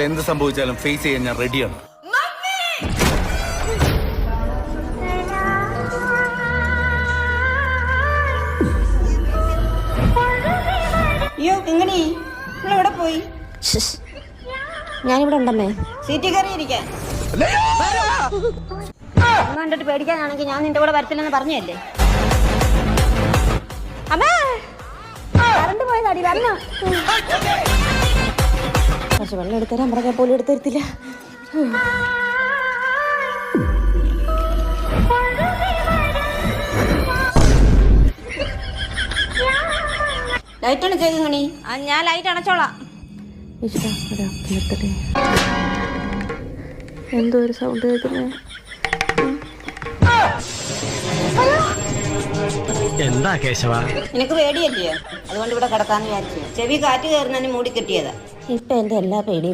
എന്ത് സംഭവിച്ചാലും ഫേസ് ചെയ്യാൻ ഞാൻ റെഡിയാണ്. അയ്യോ കിങ്ങണി, നിങ്ങളെവിടെ പോയി? ഞാനിവിടെ ഉണ്ടമ്മേ. സീറ്റിൽ കയറി ഇരിക്കാൻ. കണ്ടിട്ട് പേടിക്കാനാണെങ്കിൽ ഞാൻ നിന്റെ കൂടെ വരത്തില്ലെന്ന് പറഞ്ഞല്ലേ. അമ്മേ കറണ്ട് പോയതാടി, വരണോ? കുറച്ച് വെള്ളം എടുത്തരാൻ പറഞ്ഞാൽ പോലും എടുത്തരത്തില്ല. ലൈറ്റ് ആണ് ചെയ്തണി. ഞാൻ ലൈറ്റ് അണച്ചോളാം. എന്തോ ഒരു സൗണ്ട് കേൾക്കുന്നേ. എന്താ കേശവ? നിനക്ക് പേടിയല്ലയോ? അതുകൊണ്ട് ഇവിടെ കിടക്കാന്ന് വിചാരിച്ചു. ചെവി കാറ്റ് കയറുന്നതിന് മൂടി കെട്ടിയതാ. ഇപ്പൊ എന്റെ എല്ലാ പേടിയും